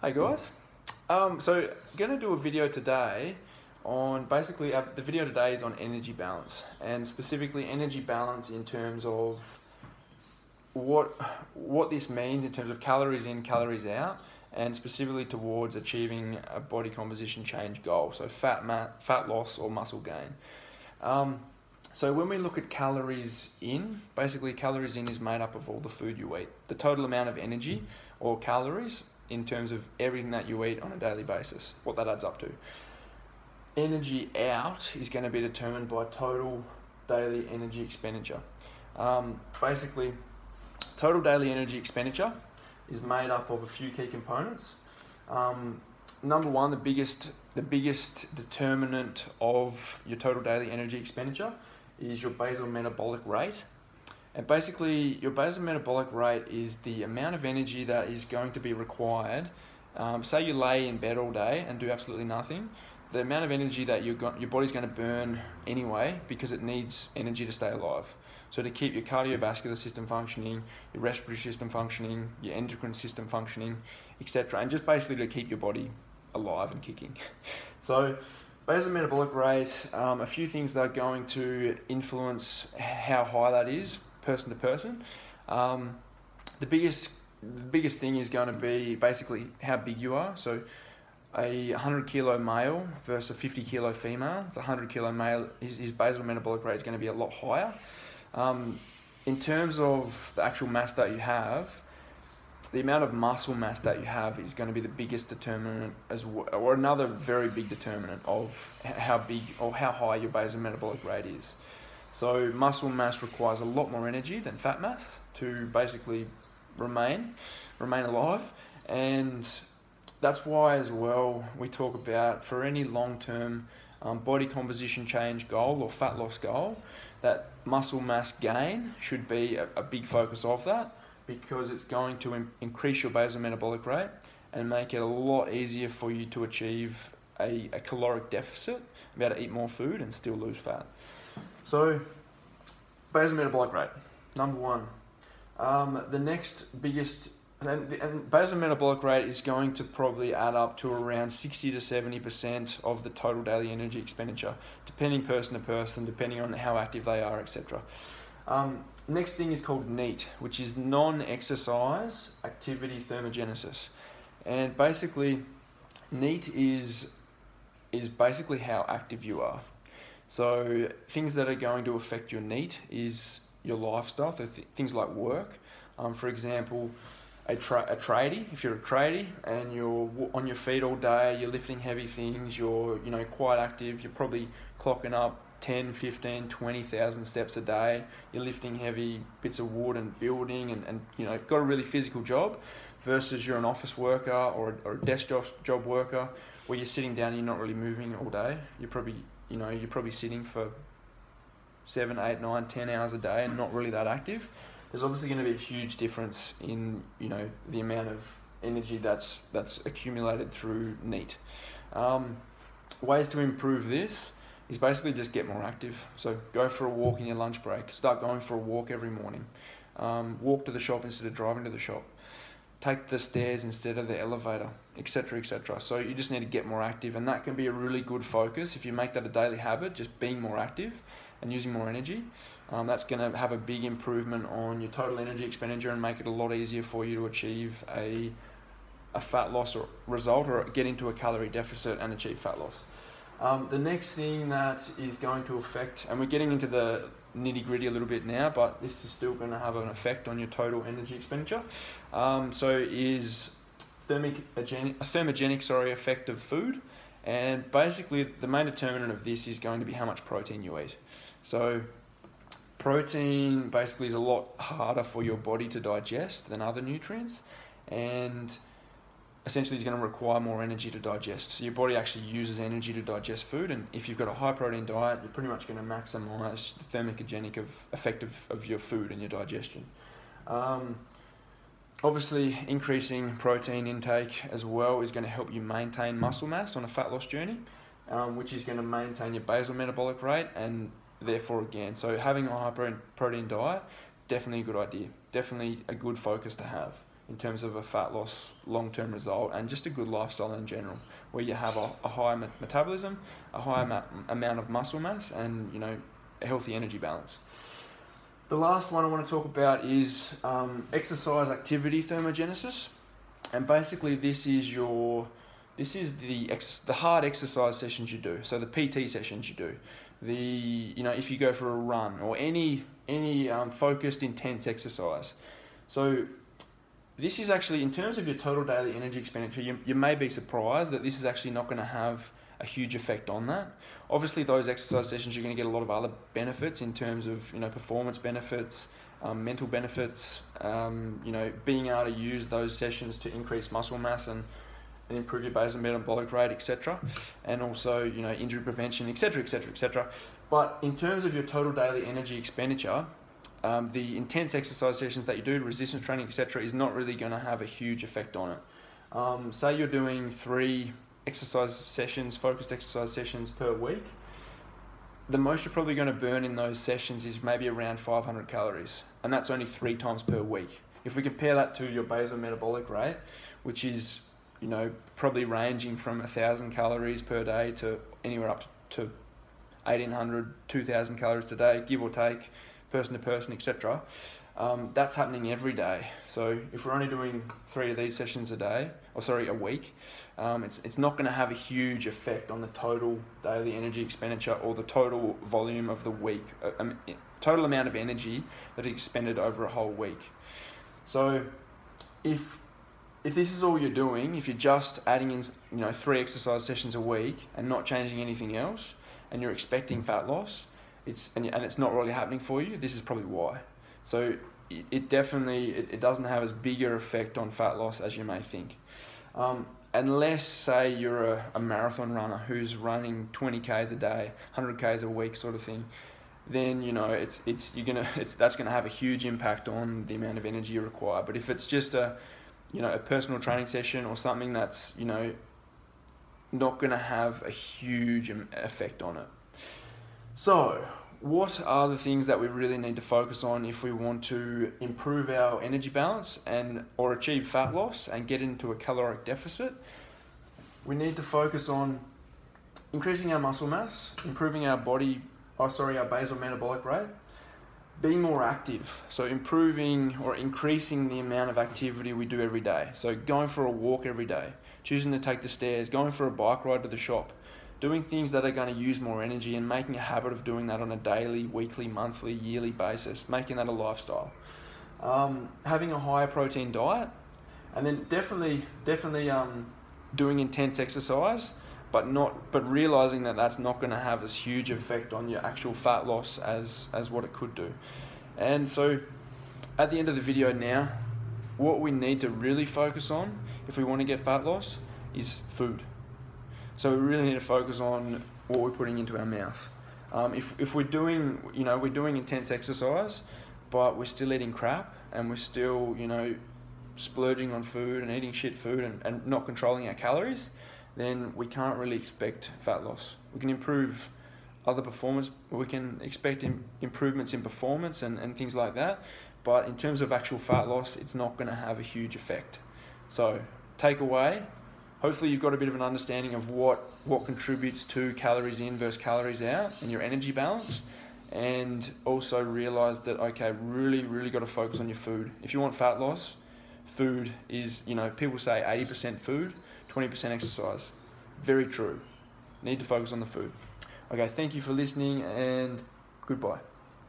Hey guys, so going to do a video today on basically the video today is on energy balance, and specifically energy balance in terms of what this means in terms of calories in, calories out, and specifically towards achieving a body composition change goal, so fat loss or muscle gain. So when we look at calories in, basically calories in is made up of all the food you eat, the total amount of energy or calories in terms of everything that you eat on a daily basis, what that adds up to. Energy out is going to be determined by total daily energy expenditure. Basically, total daily energy expenditure is made up of a few key components. Number one, the biggest determinant of your total daily energy expenditure is your basal metabolic rate. And basically, your basal metabolic rate is the amount of energy that is going to be required. Say you lay in bed all day and do absolutely nothing, the amount of energy that your body's going to burn anyway, because it needs energy to stay alive. So to keep your cardiovascular system functioning, your respiratory system functioning, your endocrine system functioning, etc., and just basically to keep your body alive and kicking. So basal metabolic rate, a few things that are going to influence how high that is, person to person. The biggest thing is going to be basically how big you are. So a 100 kilo male versus a 50 kilo female. The 100 kilo male, his basal metabolic rate is going to be a lot higher. In terms of the actual mass that you have, the amount of muscle mass that you have is going to be the biggest determinant as well, or another very big determinant of how big or how high your basal metabolic rate is. So muscle mass requires a lot more energy than fat mass to basically remain alive, and that's why as well we talk about, for any long-term body composition change goal or fat loss goal, that muscle mass gain should be a big focus of that, because it's going to increase your basal metabolic rate and make it a lot easier for you to achieve a caloric deficit, be able to eat more food and still lose fat. So basal metabolic rate, number one. The next biggest, and basal metabolic rate is going to probably add up to around 60 to 70% of the total daily energy expenditure, depending person to person, depending on how active they are, etc. Next thing is called NEAT, which is non-exercise activity thermogenesis. And basically, NEAT is basically how active you are. So things that are going to affect your NEAT is your lifestyle, so things like work. For example, a tradie, if you're a tradie and you're on your feet all day, you're lifting heavy things, you're quite active, you're probably clocking up 10, 15, 20,000 steps a day, you're lifting heavy bits of wood and building and got a really physical job, versus you're an office worker or a desk job worker where you're sitting down and you're not really moving all day. You're probably sitting for 7, 8, 9, 10 hours a day and not really that active. There's obviously going to be a huge difference in the amount of energy that's accumulated through NEAT. Ways to improve this is basically just get more active. So go for a walk in your lunch break. Start going for a walk every morning. Walk to the shop instead of driving to the shop. Take the stairs instead of the elevator, etc., etc. So you just need to get more active, and that can be a really good focus if you make that a daily habit, just being more active and using more energy. That's going to have a big improvement on your total energy expenditure and make it a lot easier for you to achieve a fat loss or result, or get into a calorie deficit and achieve fat loss. The next thing that is going to affect, and we're getting into the nitty-gritty a little bit now, but this is still going to have an effect on your total energy expenditure, is thermogenic effect of food. And basically the main determinant of this is going to be how much protein you eat. So protein basically is a lot harder for your body to digest than other nutrients, and essentially is going to require more energy to digest. So your body actually uses energy to digest food, and if you've got a high protein diet, you're pretty much going to maximize the thermogenic effect of your food and your digestion. Obviously, increasing protein intake as well is going to help you maintain muscle mass on a fat loss journey, which is going to maintain your basal metabolic rate, and therefore again, so having a high protein diet, definitely a good idea, definitely a good focus to have in terms of a fat loss long-term result, and just a good lifestyle in general, where you have a high metabolism, a high amount of muscle mass, and a healthy energy balance. The last one I want to talk about is exercise activity thermogenesis, and basically this is the hard exercise sessions you do. So the PT sessions you do, if you go for a run or any focused intense exercise. So this is actually, in terms of your total daily energy expenditure, you may be surprised that this is actually not going to have a huge effect on that. Obviously, those exercise sessions, you're going to get a lot of other benefits in terms of performance benefits, mental benefits, being able to use those sessions to increase muscle mass and improve your basal metabolic rate, etc., and also injury prevention, etc., etc., etc. But in terms of your total daily energy expenditure, the intense exercise sessions that you do, resistance training, etc., is not really going to have a huge effect on it. Say you're doing 3 focused exercise sessions per week. The most you're probably going to burn in those sessions is maybe around 500 calories, and that's only 3 times per week. If we compare that to your basal metabolic rate, which is probably ranging from 1,000 calories per day to anywhere up to 1,800, 2,000 calories a day, give or take, person to person, etc. That's happening every day. So if we're only doing 3 of these sessions a week, it's not going to have a huge effect on the total daily energy expenditure or the total volume of the week, total amount of energy that is expended over a whole week. So if this is all you're doing, if you're just adding in 3 exercise sessions a week and not changing anything else, and you're expecting fat loss, and it's not really happening for you, this is probably why. So it definitely doesn't have as big an effect on fat loss as you may think. Unless, say, you're a marathon runner who's running 20 Ks a day, 100 Ks a week sort of thing, then that's gonna have a huge impact on the amount of energy you require. But if it's just a personal training session or something that's not gonna have a huge effect on it. So what are the things that we really need to focus on if we want to improve our energy balance or achieve fat loss and get into a caloric deficit? We need to focus on increasing our muscle mass, improving our basal metabolic rate, being more active, so improving or increasing the amount of activity we do every day. So going for a walk every day, choosing to take the stairs, going for a bike ride to the shop, doing things that are going to use more energy and making a habit of doing that on a daily, weekly, monthly, yearly basis, making that a lifestyle. Having a higher protein diet, and then definitely doing intense exercise, but realizing that that's not going to have as huge effect on your actual fat loss as what it could do. And so at the end of the video now, what we need to really focus on if we want to get fat loss is food. So we really need to focus on what we're putting into our mouth. If we're doing intense exercise, but we're still eating crap and we're still splurging on food and eating shit food and not controlling our calories, then we can't really expect fat loss. We can improve other performance, we can expect improvements in performance and things like that, but in terms of actual fat loss, it's not going to have a huge effect. So takeaway, hopefully you've got a bit of an understanding of what contributes to calories in versus calories out and your energy balance, and also realize that, okay, really got to focus on your food. If you want fat loss, food is, people say 80% food, 20% exercise. Very true. Need to focus on the food. Okay, thank you for listening and goodbye.